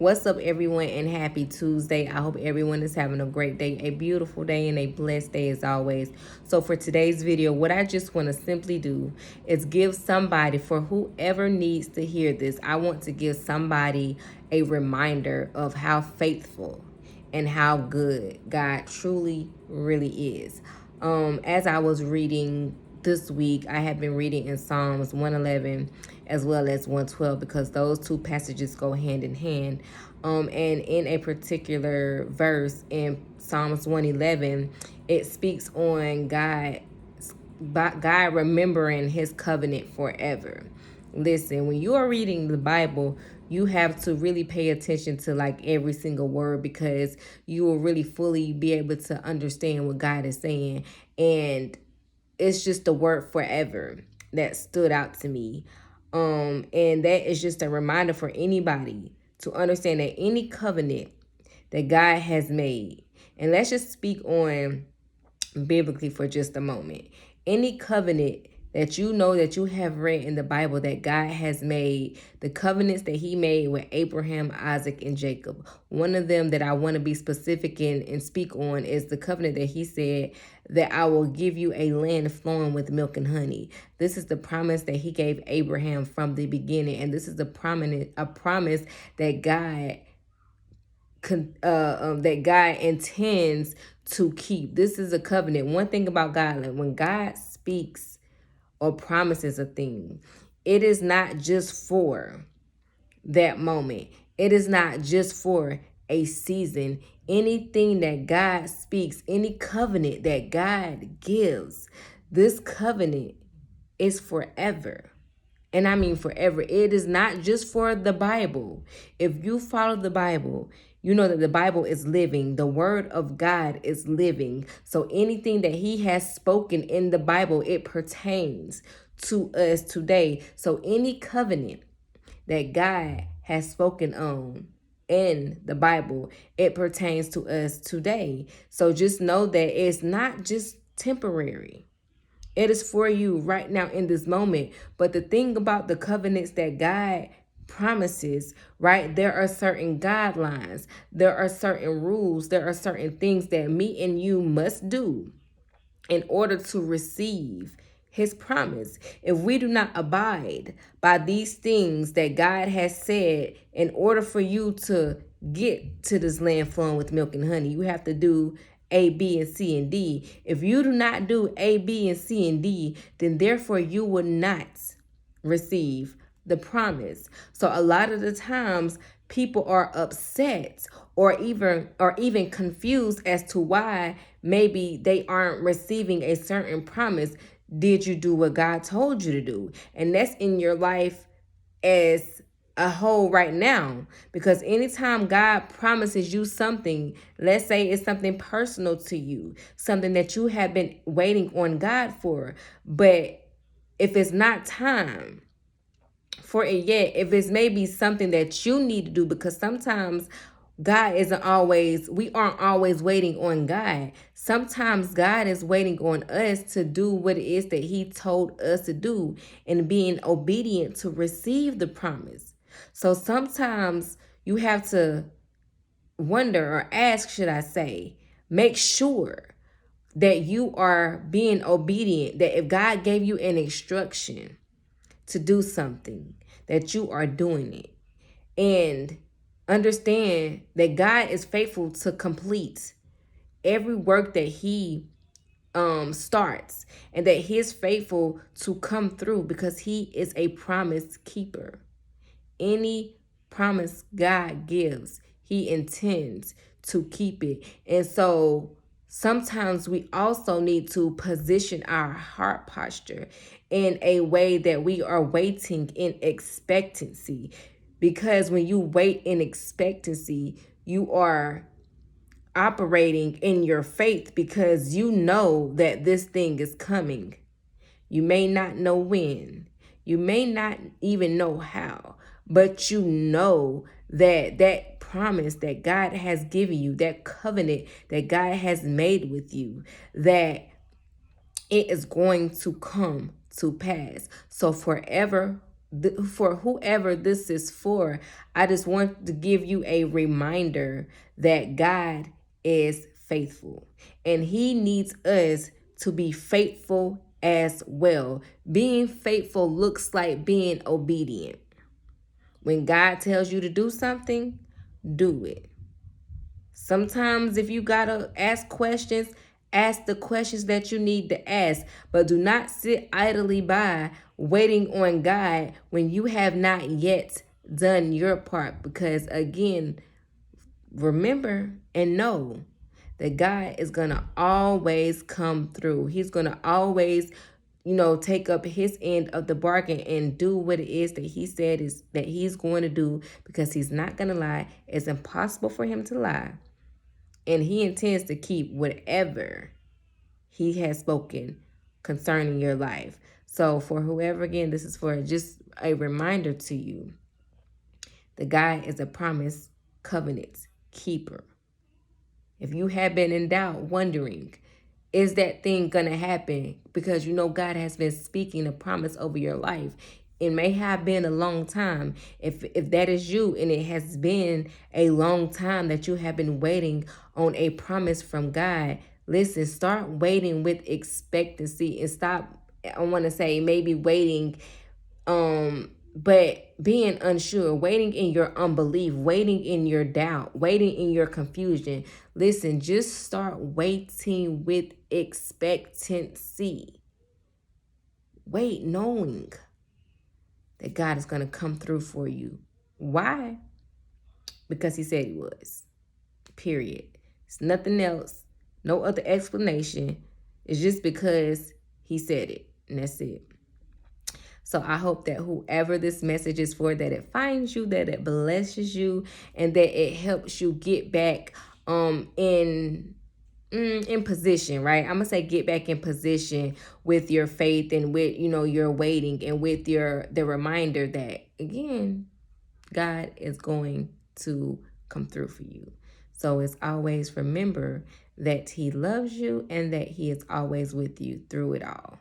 What's up, everyone, and happy Tuesday. I hope everyone is having a great day, a beautiful day, and a blessed day as always. So for today's video, what I just want to simply do is give somebody, for whoever needs to hear this, I want to give somebody a reminder of how faithful and how good God truly really is. As I was reading this week, I have been reading in Psalms 111 as well as 112 because those two passages go hand in hand. And in a particular verse in Psalms 111, it speaks on God remembering his covenant forever. Listen, when you are reading the Bible, you have to really pay attention to like every single word, because you will really fully be able to understand what God is saying. And it's just the word forever that stood out to me. And that is just a reminder for anybody to understand that any covenant that God has made, and let's just speak on biblically for just a moment. Any covenant that you know that you have read in the Bible that God has made, the covenants that he made with Abraham, Isaac, and Jacob. One of them that I want to be specific in and speak on is the covenant that he said that I will give you a land flowing with milk and honey. This is the promise that he gave Abraham from the beginning. And this is a promise that God intends to keep. This is a covenant. One thing about God, like when God speaks or promises a thing, it is not just for that moment. It is not just for a season. Anything that God speaks, any covenant that God gives, this covenant is forever. And I mean forever. It is not just for the Bible. If you follow the Bible, you know that the Bible is living. The word of God is living. So anything that he has spoken in the Bible, it pertains to us today. So any covenant that God has spoken on in the Bible, it pertains to us today. So just know that it's not just temporary. It is for you right now in this moment. But the thing about the covenants that God promises, right? There are certain guidelines, there are certain rules, there are certain things that me and you must do in order to receive his promise. If we do not abide by these things that God has said, in order for you to get to this land flowing with milk and honey, you have to do A, B, and C, and D. If you do not do A, B, and C, and D, then therefore you will not receive the promise. So a lot of the times people are upset or even confused as to why maybe they aren't receiving a certain promise. Did you do what God told you to do? And that's in your life as a whole right now, because anytime God promises you something, let's say it's something personal to you, something that you have been waiting on God for, but if it's not time for it yet, if it's maybe something that you need to do, because sometimes we aren't always waiting on God. Sometimes God is waiting on us to do what it is that he told us to do and being obedient to receive the promise. So sometimes you have to wonder, or ask, should I say, make sure that you are being obedient, that if God gave you an instruction to do something, that you are doing it. And understand that God is faithful to complete every work that he starts, and that he is faithful to come through, because he is a promise keeper. Any promise God gives, he intends to keep it. And so sometimes we also need to position our heart posture in a way that we are waiting in expectancy. Because when you wait in expectancy, you are operating in your faith, because you know that this thing is coming. You may not know when, you may not even know how, but you know that that promise that God has given you, that covenant that God has made with you, that it is going to come to pass. So forever for whoever this is for, I just want to give you a reminder that God is faithful and he needs us to be faithful as well. Being faithful looks like being obedient. When God tells you to do something, do it. Sometimes if you gotta ask the questions that you need to ask, but do not sit idly by waiting on God when you have not yet done your part. Because again, remember and know that God is gonna always come through. He's gonna always, take up his end of the bargain and do what it is that he said is that he's going to do, because he's not gonna lie. It's impossible for him to lie. And he intends to keep whatever he has spoken concerning your life. So for whoever, again, this is for just a reminder to you. The God is a promise covenant keeper. If you have been in doubt, wondering, is that thing going to happen? Because God has been speaking a promise over your life. It may have been a long time. If that is you, and it has been a long time that you have been waiting on a promise from God, listen, start waiting with expectancy and stop, I want to say maybe waiting, but being unsure, waiting in your unbelief, waiting in your doubt, waiting in your confusion. Listen, just start waiting with expectancy. Wait, knowing that God is going to come through for you. Why? Because he said he was. Period. It's nothing else. No other explanation. It's just because he said it. And that's it. So I hope that whoever this message is for, that it finds you, that it blesses you, and that it helps you get back in position, right? I'm gonna say get back in position with your faith and with your waiting, and with the reminder that again, God is going to come through for you. So as always, remember that he loves you and that he is always with you through it all.